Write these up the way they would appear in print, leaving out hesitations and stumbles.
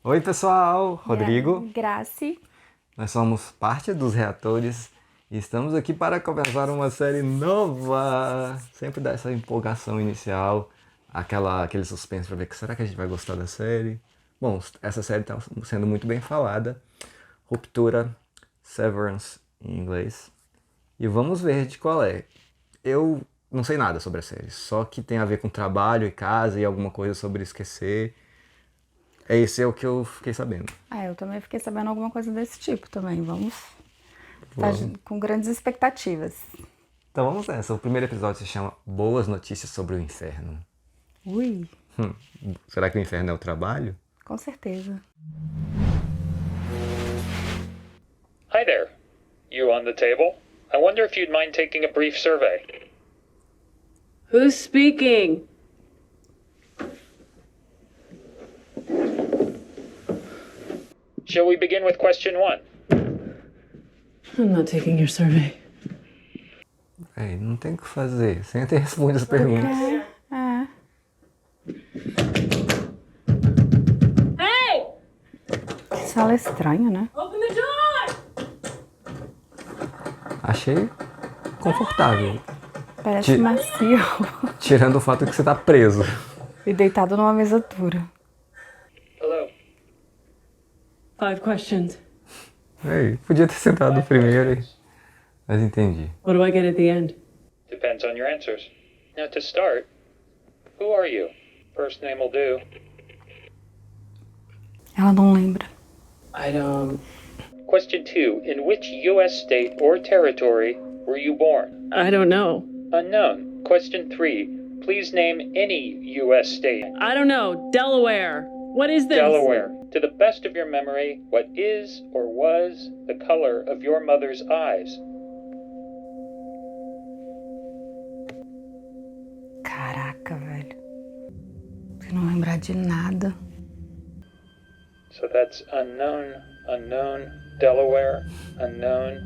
Oi, pessoal! Rodrigo. Grace. Nós somos parte dos reatores e estamos aqui para começar uma série nova. Sempre dá essa empolgação inicial, aquele suspense para ver que será que a gente vai gostar da série. Bom, essa série está sendo muito bem falada. Ruptura, Severance em inglês. E vamos ver de qual é. Eu não sei nada sobre a série, só que tem a ver com trabalho e casa e alguma coisa sobre esquecer. Esse é o que eu fiquei sabendo. Eu também fiquei sabendo alguma coisa desse tipo também. Vamos estar Vamos. com grandes expectativas. Então vamos nessa. O primeiro episódio se chama Boas Notícias sobre o Inferno. Ui, Hum, será que o inferno é o trabalho? com certeza. Hi there. You on the table? I wonder if you'd mind taking a brief survey. Who's speaking? Shall we begin with question one? I'm not taking your survey. Não tem o que fazer. Senta e responde as perguntas. Hey! Que sala estranha, né? Open the door! Achei confortável. Parece macio. Tirando o fato de que você tá preso. E deitado numa mesa dura. Hello. 5 questions. Podia ter sentado primeiro, mas entendi. What do I get at the end? Depends on your answers. Now to start, who are you? First name will do. Ela não lembra. I don't. Question two, in which U.S. state or territory were you born? I don't know. Unknown. Question three, please name any U.S. state. I don't know. Delaware. What is this? Delaware. To the best of your memory, what is or was the color of your mother's eyes? Caraca, velho. Se não lembrar de nada. So that's unknown, unknown, Delaware, unknown,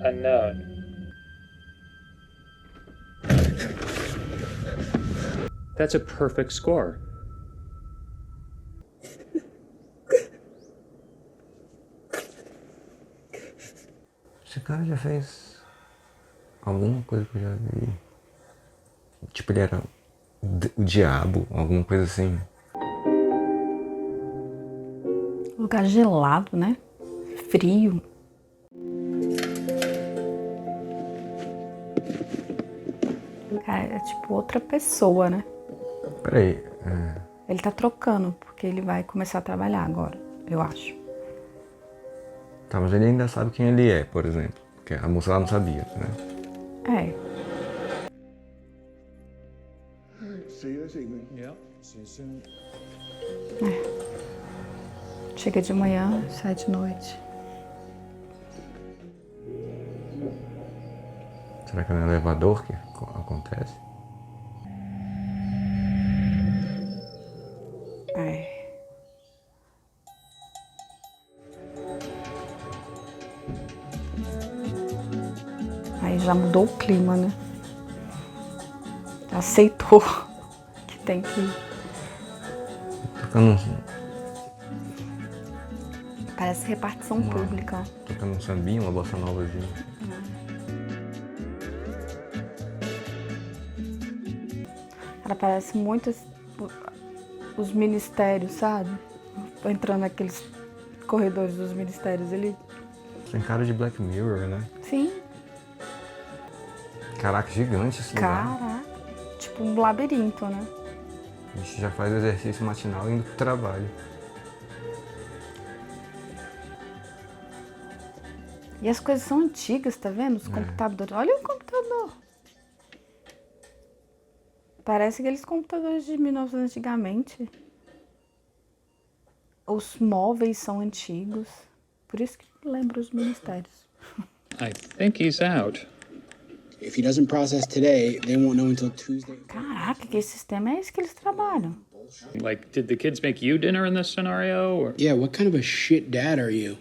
unknown. That's a perfect score. Esse cara já fez alguma coisa que eu já vi. Tipo, ele era o diabo, alguma coisa assim. Lugar gelado, né? Frio. Cara, é tipo outra pessoa, né? Peraí, Ele tá trocando, porque ele vai começar a trabalhar agora, eu acho. tá, mas ele ainda sabe quem ele é, por exemplo. Porque a moça lá não sabia, né? É. See you this evening. Yeah. See you soon. Chega de manhã, sai de noite. Será que é no elevador que acontece? É. Aí já mudou o clima, né? Aceitou que tem que ir. Tocando, Parece repartição pública. tocando um sambinho, uma bossa novazinha. Ela parece muito os ministérios, sabe? Entrando naqueles corredores dos ministérios ali. Tem cara de Black Mirror, né? Sim, Caraca, gigante esse lugar. caraca. Tipo um labirinto, né? A gente já faz exercício matinal indo pro trabalho. E as coisas são antigas, tá vendo? Os computadores. Olha o computador. Parece aqueles computadores de 1900 antigamente. Os móveis são antigos. Por isso que lembra os ministérios. I think he's out. If he doesn't process today, they won't know until Tuesday. Caraca, que sistema é esse que eles trabalham? Like, did the kids make you dinner in this scenario, or? Yeah, what kind of a shit dad are you?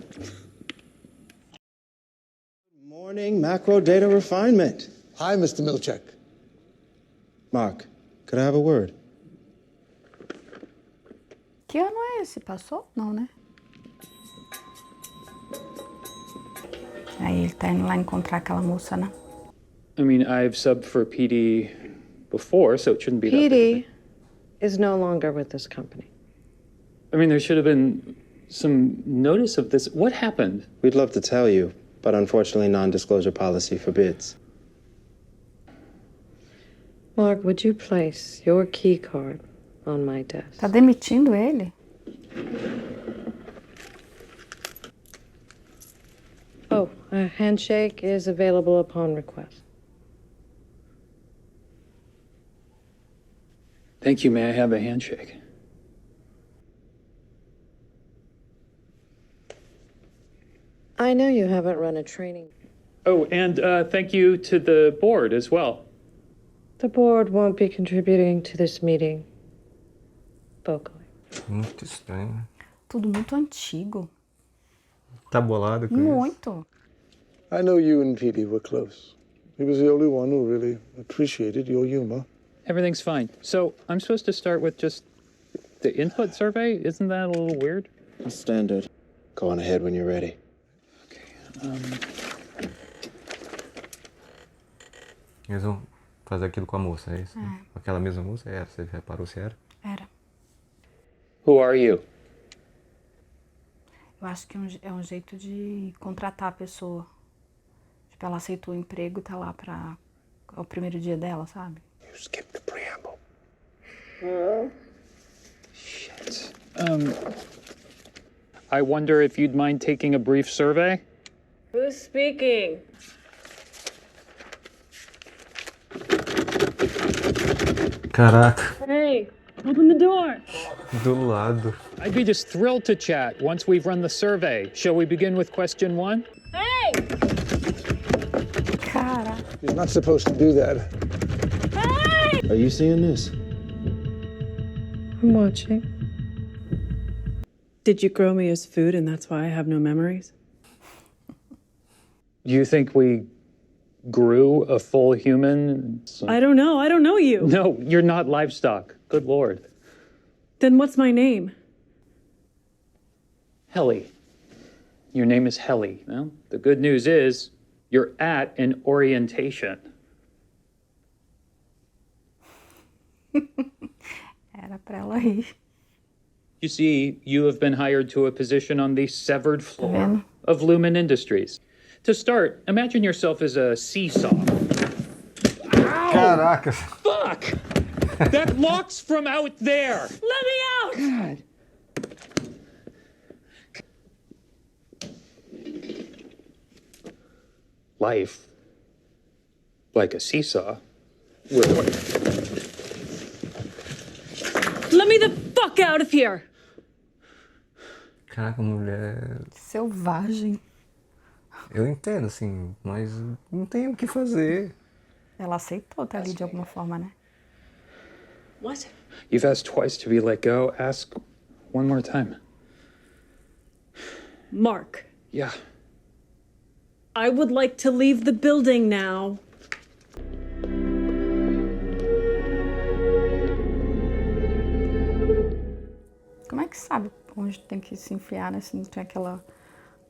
Morning macro data refinement. Hi, Mr. Milchek. Mark, could I have a word? Que ano é esse? Passou? Não, né? Aí ele tá indo lá encontrar aquela moça, né? I mean, I've subbed for PD before, so it shouldn't be that big. PD is no longer with this company. I mean, there should have been some notice of this. What happened? We'd love to tell you, but unfortunately, non-disclosure policy forbids. Mark, would you place your key card on my desk? Tá demitindo ele? Oh, a handshake is available upon request. Thank you. May I have a handshake? I know you haven't run a training. Oh, and thank you to the board as well. The board won't be contributing to this meeting vocally. Muito estranho. Tudo muito antigo. Tá bolado com isso? Muito. I know you and Petey were close. He was the only one who really appreciated your humor. Everything's fine. So I'm supposed to start with just the input survey? Isn't that a little weird? Standard. Go on ahead when you're ready. Eles vão fazer aquilo com a moça, é isso? Aquela mesma moça? Era, você reparou se era? Era. Who are you? Eu acho que é um jeito de contratar a pessoa. Tipo, ela aceitou o emprego e tá lá pra... É o primeiro dia dela, sabe? You skipped the preamble. Shit. I wonder if you'd mind taking a brief survey? Who's speaking? Caraca, Hey, open the door. do lado. I'd be just thrilled to chat once we've run the survey. Shall we begin with question 1? Hey! Caraca. You're not supposed to do that. Are you seeing this? I'm watching. Did you grow me as food and that's why I have no memories? You think we grew a full human? I don't know. I don't know you. No, you're not livestock. Good Lord. Then what's my name? Helly. Your name is Helly. Well, the good news is you're at an orientation. Era pra ela rir. You see, you have been hired to a position on the severed floor vendo? of Lumen Industries. To start, imagine yourself as a seesaw. Caraca. Fuck! That locks from out there! Let me out! Life, like a seesaw, with Let me the fuck out of here! Caraca, mulher. Selvagem. Eu entendo, assim, mas não tem o que fazer. Ela aceitou estar ali de alguma forma, né? What? You've asked twice to be let go. Ask one more time. Mark, Yeah. I would like to leave the building now. Como é que sabe onde tem que se enfiar, né? Se não tem aquela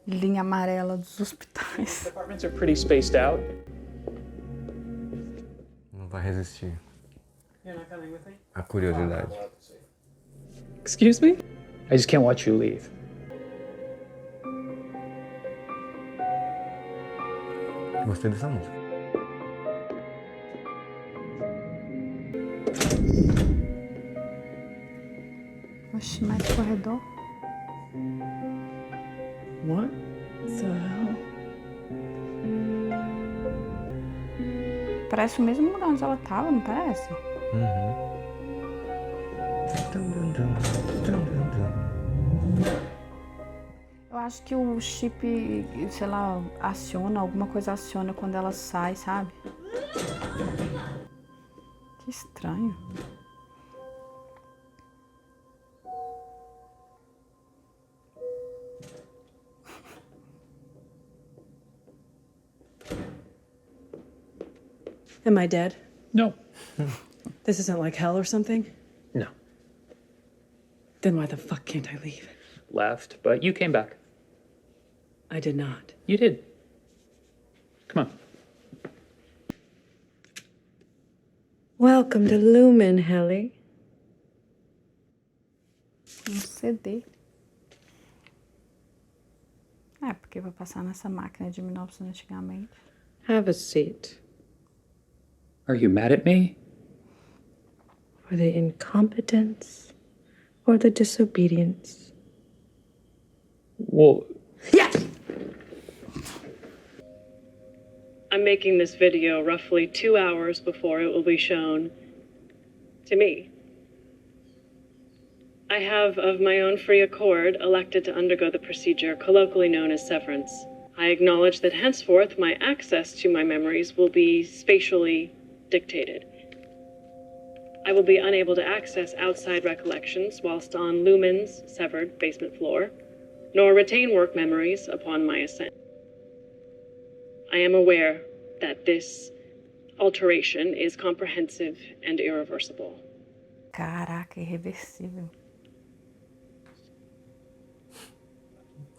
linha amarela dos hospitais. Apartments are pretty spaced out. Não vai resistir. You're not coming with me? A curiosidade. Excuse me? I just can't watch you leave. Gostei dessa música. Oxe, mais corredor. What the hell? Parece o mesmo lugar onde ela tava, não parece? Eu acho que o chip, sei lá, aciona, alguma coisa aciona quando ela sai, sabe? Que estranho. Am I dead? No. This isn't like hell or something? No. Then why the fuck can't I leave? Left, but you came back. I did not. You did. Come on. Welcome to Lumen, Helly. CD. É, porque vai passar nessa máquina de 1900 antigamente. Have a seat. Are you mad at me? For the incompetence or the disobedience? Well, I'm making this video roughly 2 hours before it will be shown to me. I have, of my own free accord, elected to undergo the procedure colloquially known as severance. I acknowledge that henceforth my access to my memories will be spatially dictated. I will be unable to access outside recollections whilst on Lumen's severed basement floor, nor retain work memories upon my ascent. I am aware that this alteration is comprehensive and irreversible. Caraca, irreversível.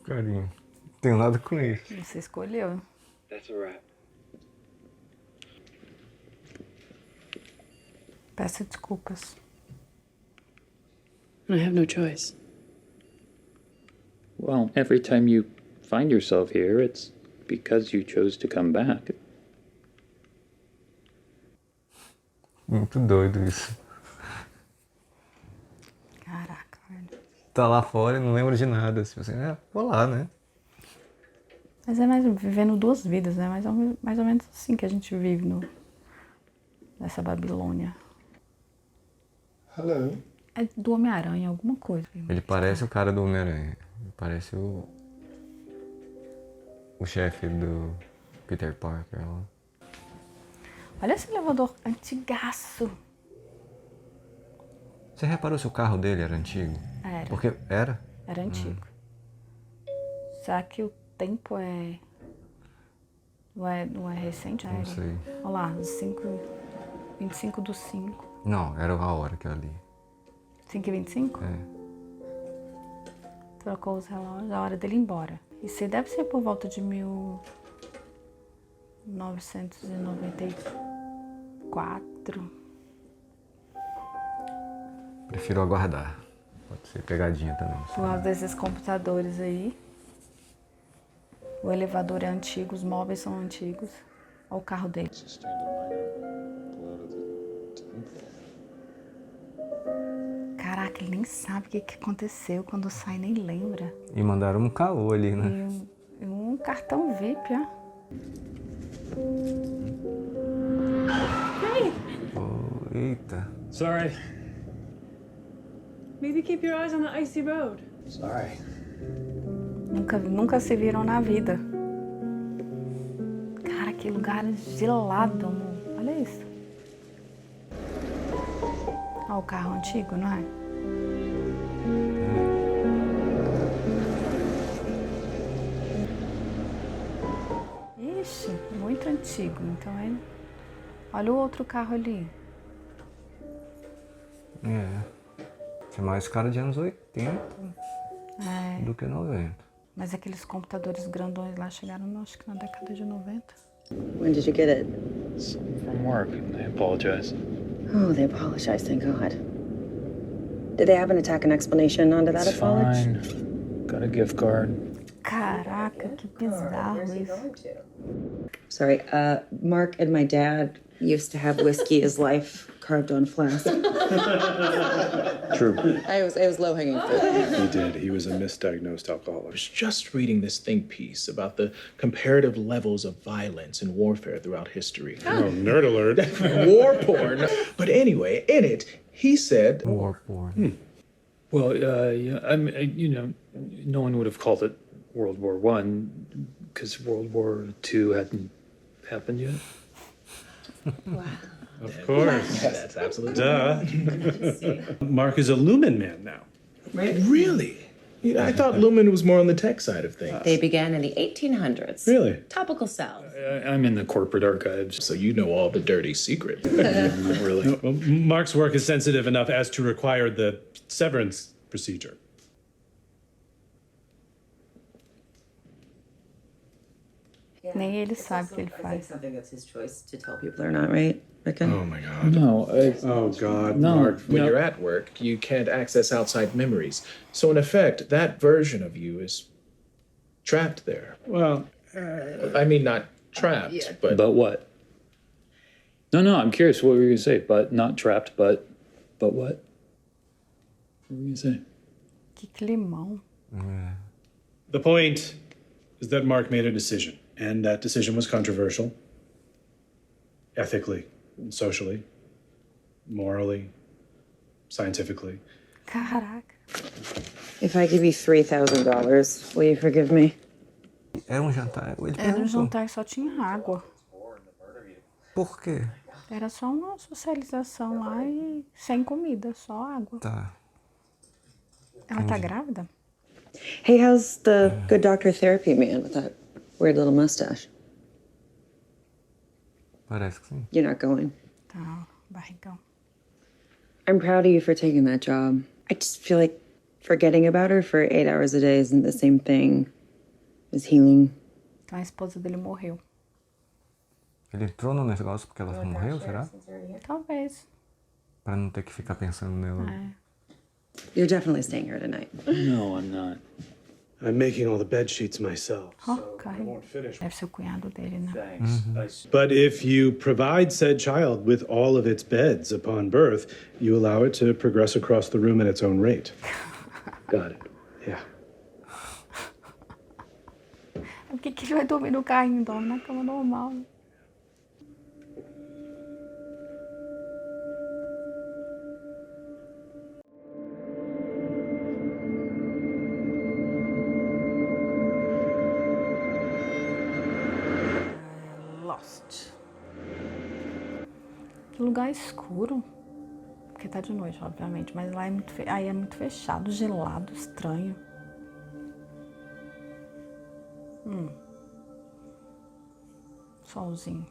Carinho, não tenho nada com isso. Você escolheu. That's a wrap. Peço desculpas. I have no choice. well, every time you find yourself here, it's because you chose to come back. Muito doido isso. Caraca, velho. Tá lá fora e não lembra de nada. Tipo assim, vou lá, né? Mas é mais vivendo duas vidas, né? Mais ou menos assim que a gente vive nessa Babilônia. Hello. É do Homem-Aranha, alguma coisa. Ele parece o cara do Homem-Aranha. Ele parece o chefe do Peter Parker lá. Olha esse elevador antigaço. Você reparou se o carro dele era antigo? Era. Porque era? Era antigo. Será que o tempo não é recente? Não sei. Olha lá, 25 do 5. Não, era a hora que eu li. 5h25? É. Trocou os relógios, a hora dele ir embora. Isso aí deve ser por volta de 1994. Prefiro aguardar. Pode ser pegadinha também. Por causa desses computadores aí. O elevador é antigo, os móveis são antigos. Olha o carro dele. Caraca, ele nem sabe o que aconteceu quando sai, nem lembra. E mandaram um caô ali, né? E um cartão VIP, ó. Oh, eita. Sorry. Maybe keep your eyes on the icy road. Sorry. Nunca se viram na vida. Cara, que lugar gelado, amor. Olha isso. Olha o carro antigo, não é? Ixi, muito antigo. Então é. Olha o outro carro ali. É mais cara de anos 80 do que 90. Mas aqueles computadores grandões lá chegaram, acho que na década de 90. When did you get it? It's from work, and I apologize. Oh, they apologize, thank God. Did they happen to tack an explanation onto that It's apology? fine. Got a gift card. Caraca, que bizarro isso. Sorry, Mark and my dad used to have whiskey as life carved on flask. True. It was low-hanging fruit. He did. He was a misdiagnosed alcoholic. I was just reading this think piece about the comparative levels of violence and warfare throughout history. Oh, nerd alert. War porn. But anyway, in it, he said... War porn. Well, yeah, I mean, no one would have called it World War I because World War II hadn't happened yet. Wow. Of course. That's absolutely Duh. Mark is a Lumen man now. Really? I thought Lumen was more on the tech side of things. They began in the 1800s. Really? Topical salve. I'm in the corporate archives. So you know all the dirty secrets. Not really. Well, Mark's work is sensitive enough as to require the severance procedure. Nem ele sabe o que ele I think faz. something that's his choice to tell people or not, right? Reckon? Oh my God. No, Oh, God, No. Mark. When you're at work, you can't access outside memories. So in effect, that version of you is trapped there. Well, I mean, not trapped, but But what? No, I'm curious what were you gonna say. But not trapped, but what? What were you gonna say? Que climão. the point is that Mark made a decision, and that decision was controversial. Ethically, socially, morally, scientifically. Caraca. If I give you $3,000, will you forgive me? Era um jantar. Ele Era um perguntou. jantar que só tinha água. Por quê? Era só uma socialização lá e sem comida, só água. Tá. Ela tá grávida? Hey, how's the good doctor therapy man with that weird little mustache? Parece que sim. You're not going. Tá, barrigão. I'm proud of you for taking that job. I just feel like forgetting about her for 8 hours a day isn't the same thing as healing. Então a esposa dele morreu. Ele entrou no negócio porque ela morreu, será? Talvez. Pra não ter que ficar pensando nela. You're definitely staying here tonight. No, I'm not. I'm making all the bed sheets myself. Ó, carrega. Deve ser o cunhado dele, né? Thanks. But if you provide said child with all of its beds upon birth, you allow it to progress across the room at its own rate. Got it. Yeah. Por que ele vai dormir no carrinho? Dorme na cama normal. Lost. Que lugar escuro. Porque tá de noite, obviamente. Mas lá é muito, aí é muito fechado, gelado, estranho. Solzinho.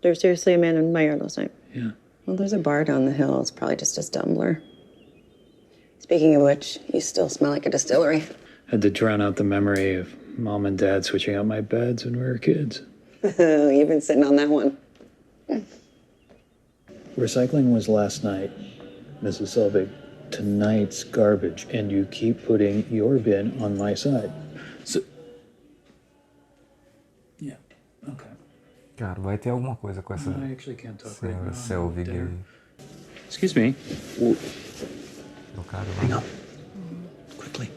There's seriously a man in my yard last night. Yeah. Well, there's a bar down the hill. It's probably just a stumbler. Speaking of which, you still smell like a distillery. Had to drown out the memory of mom and dad switching out my beds when we were kids. You've been sitting on that one. Recycling was last night, Mrs. Selvig. Tonight's garbage, and you keep putting your bin on my side. So, yeah, okay. Cara, vai ter alguma coisa com essa I actually can't talk right senhora now. Selvig There. aí. Excuse me. O cara Hang lá. up. Quickly.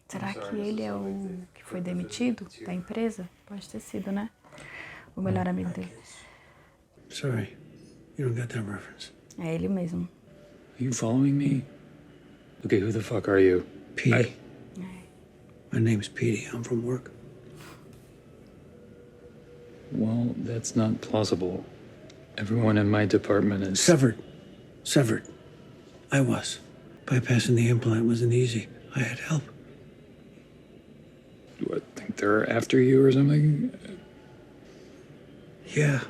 Será que ele é o que foi demitido da empresa? Pode ter sido, né? O melhor amigo dele. Sorry, you don't get that reference. É ele mesmo. Are you following me? Okay, who the fuck are you? Petey. My name's Petey. I'm from work. Well, that's not plausible. Everyone in my department is... Severed. I was. Bypassing the implant wasn't easy. I had help. Do I think they're after you or something? Yeah.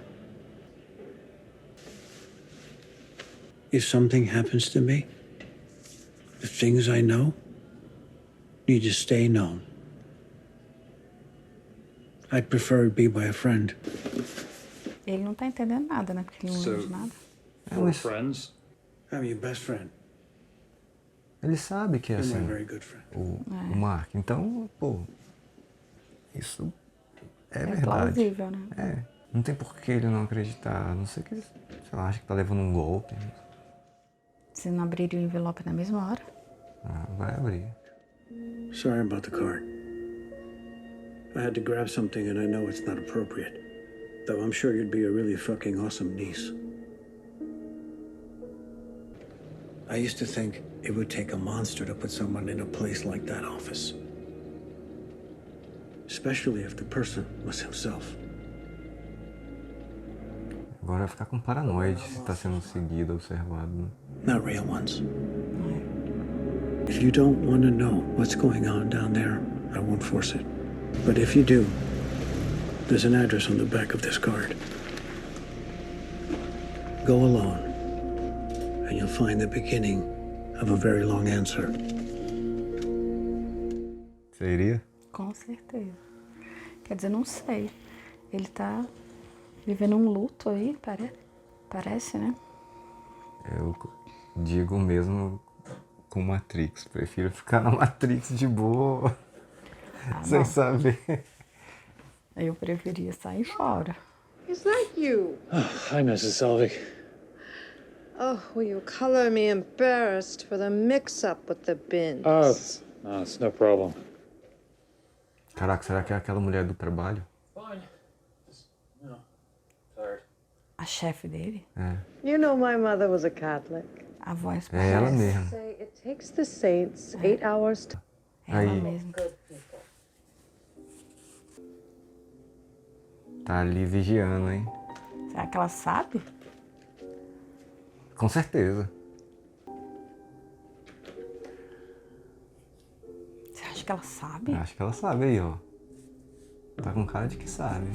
If something happens to me, the things I know need to stay known. I'd prefer it be by a friend. Ele não tá entendendo nada, né? Porque ele não lembra de nada. We're friends? I'm your best friend. Ele sabe que é You're my assim, very good friend. o Mark. Então, pô, isso é É verdade. plausível, né? É, não tem por que ele não acreditar. A não sei que, sei lá, acha que tá levando um golpe. Você não abriria o envelope na mesma hora? Ah, vai abrir. Sorry about the card. I had to grab something and I know it's not appropriate. Though I'm sure you'd be a really fucking awesome niece. I used to think it would take a monster to put someone in a place like that office. Especially if the person was himself. Agora vai ficar com paranoide se tá sendo seguido, observado. Né? Not real ones. If you don't want to know what's going on down there, I won't force it. But if you do, there's an address on the back of this card. Go alone and you'll find the beginning of a very long answer. Seria? Com certeza. Quer dizer, não sei. Ele tá vivendo um luto aí, parece, né? Eu digo mesmo com Matrix. Prefiro ficar na Matrix de boa, sem não. saber. Eu preferia sair fora. Is that you? Hi, Mrs. Selvig. Oh, will you color me embarrassed for the mix-up with the bins? No, it's no problem. Caraca, será que é aquela mulher do trabalho? Fine. No, tired. A chefe dele? É. You know my mother was a Catholic. A voz É ela parece. mesma. Say it takes the saints 8 hours to... Ela Aí. mesma. Tá ali vigiando, hein? Será que ela sabe? Com certeza. Você acha que ela sabe? Acho que ela sabe aí, ó. Tá com cara de que sabe.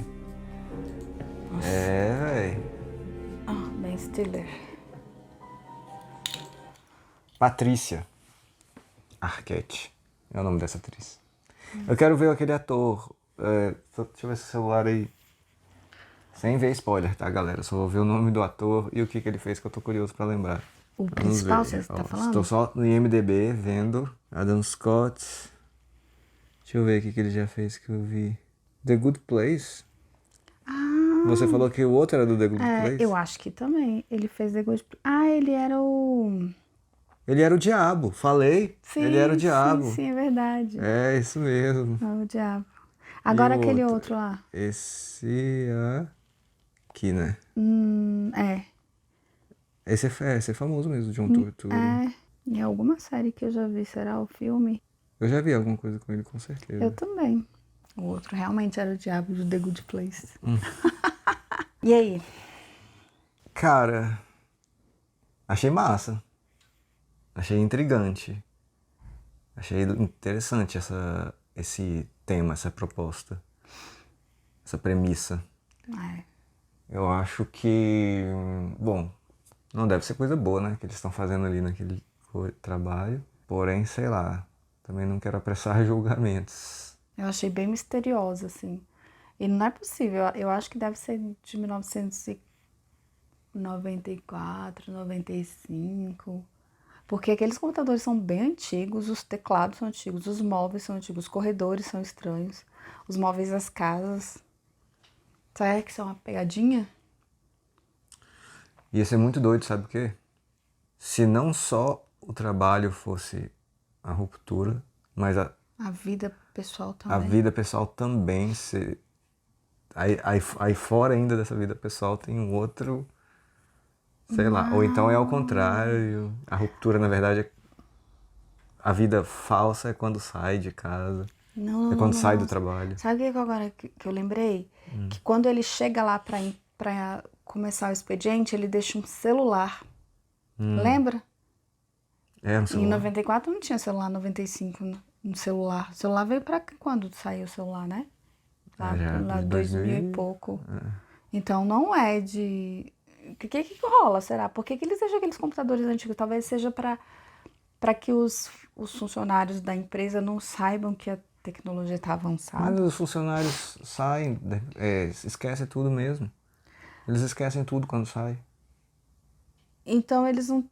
Nossa. É, véi. Ah, Ben Stiller. Patrícia Arquette é o nome dessa atriz. Eu quero ver aquele ator. Deixa eu ver esse celular aí. Sem ver spoiler, tá, galera? Só vou ver o nome do ator e o que ele fez, que eu tô curioso pra lembrar. O Vamos principal, ver. você tá falando? Estou só no IMDb vendo. Adam Scott. Deixa eu ver o que ele já fez que eu vi. The Good Place. Ah, Você falou que o outro era do The Good Place? eu acho que também. Ele fez The Good Place. Ah, ele era o... Ele era o diabo, falei. Sim, Ele era o diabo. Sim, é verdade. É, isso mesmo. É o diabo. Agora E o aquele outro lá. Esse aqui, né? É. Esse é famoso mesmo, John Turturro. É. Em alguma série que eu já vi, será o filme? Eu já vi alguma coisa com ele, com certeza. Eu também. O outro realmente era o diabo do The Good Place. E aí? Cara, achei massa. Achei intrigante. Achei interessante esse tema, essa proposta. Essa premissa. É. Eu acho que... Bom, não deve ser coisa boa, né? Que eles estão fazendo ali naquele trabalho. Porém, sei lá. Também não quero apressar julgamentos. Eu achei bem misteriosa, assim. E não é possível. Eu acho que deve ser de 1994, 95. Porque aqueles computadores são bem antigos, os teclados são antigos, os móveis são antigos, os corredores são estranhos, os móveis das casas. Será que isso é uma pegadinha? Ia ser muito doido, sabe o quê? Se não só o trabalho fosse a ruptura, mas A vida pessoal também. a vida pessoal também. Aí fora ainda dessa vida pessoal tem um outro, sei lá. Ou então é ao contrário. A ruptura, na verdade, a vida falsa é quando sai de casa. Não, É quando não, sai não. do trabalho. Sabe o que agora que eu lembrei? Que quando ele chega lá pra começar o expediente, ele deixa um celular. Lembra? É, um Em celular. 94 não tinha celular, 95 no celular. O celular veio pra quando saiu o celular, né? Lá, Já, lá de 2000 e 2000. pouco. Então não é de... O que rola, será? Por que eles deixam aqueles computadores antigos? Talvez seja pra que os funcionários da empresa não saibam que a tecnologia está avançada. Mas os funcionários saem, esquecem tudo mesmo. Eles esquecem tudo quando saem. Então eles não...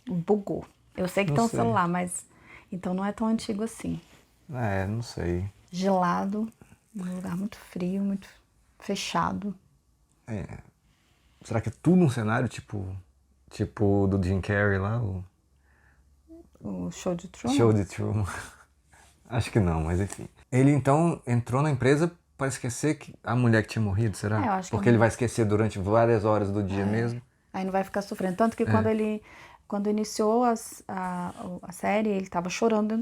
Bugou. Eu sei que Não tem um sei. celular, mas... Então não é tão antigo assim. Não sei. Gelado, num lugar muito frio, muito fechado. Será que é tudo um cenário tipo do Jim Carrey lá? O show de Truman? Show de Truman. Acho que não, mas enfim. Ele então entrou na empresa para esquecer que a mulher que tinha morrido, será? Eu acho que Porque ele vai esquecer durante várias horas do dia mesmo. Aí não vai ficar sofrendo. Tanto que quando iniciou a série, ele estava chorando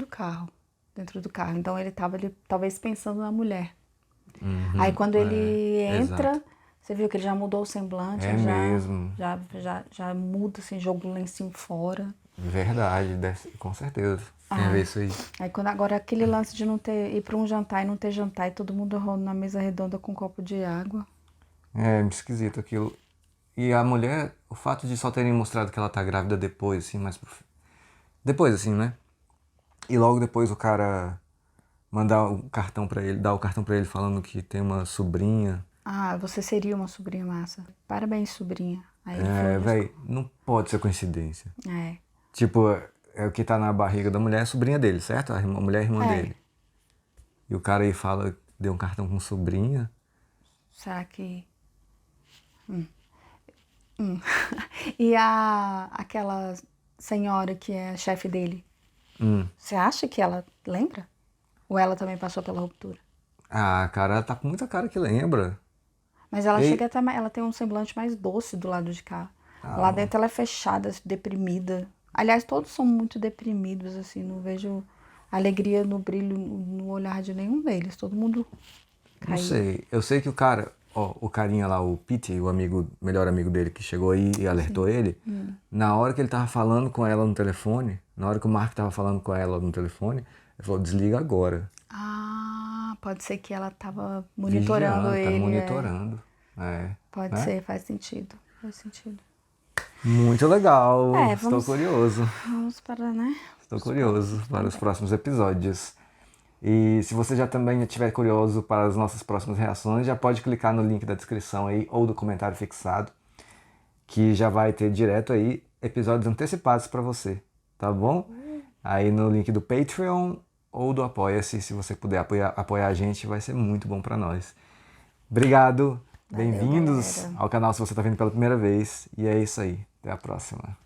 dentro do carro. Então ele estava talvez pensando na mulher. Aí quando ele entra, exato. você viu que ele já mudou o semblante. Mesmo. Já muda, assim, joga o lencinho fora. Verdade, com certeza. Tem a ver isso aí. Aí agora aquele lance de não ir para um jantar e não ter jantar e todo mundo na mesa redonda com um copo de água. É esquisito aquilo. E a mulher, o fato de só terem mostrado que ela tá grávida depois, assim, depois, assim, né? E logo depois o cara mandar o cartão pra ele, dar o cartão pra ele falando que tem uma sobrinha. Ah, você seria uma sobrinha massa. Parabéns, sobrinha. Aí ele falou, Véi, não pode ser coincidência. É. Tipo, o que tá na barriga da mulher é a sobrinha dele, certo? A mulher é irmã dele. E o cara aí fala, deu um cartão com sobrinha. Será que... E aquela senhora que é a chefe dele, você acha que ela lembra? Ou ela também passou pela ruptura? Ah, cara, ela tá com muita cara que lembra. Mas ela chega até ela tem um semblante mais doce do lado de cá. Lá dentro ela é fechada, deprimida. Aliás, todos são muito deprimidos, assim, não vejo alegria no brilho, no olhar de nenhum deles. Todo mundo caiu. Não sei. Eu sei que o cara, ó, o carinha lá, o Pete, o melhor amigo dele que chegou aí e alertou ele, na hora que ele tava falando com ela no telefone, na hora que o Mark tava falando com ela no telefone, ele falou, desliga agora. Ah, pode ser que ela tava monitorando Vigiando, ele. tá monitorando. Pode ser, faz sentido. Faz sentido. Muito legal. Estou Vamos, curioso. Vamos para, né? Estou curioso para os próximos episódios. E se você já também estiver curioso para as nossas próximas reações, já pode clicar no link da descrição aí ou do comentário fixado, que já vai ter direto aí episódios antecipados para você, tá bom? Aí no link do Patreon ou do Apoia-se, se você puder apoiar a gente, vai ser muito bom para nós. Obrigado, bem-vindos ao canal se você está vindo pela primeira vez, e é isso aí, até a próxima.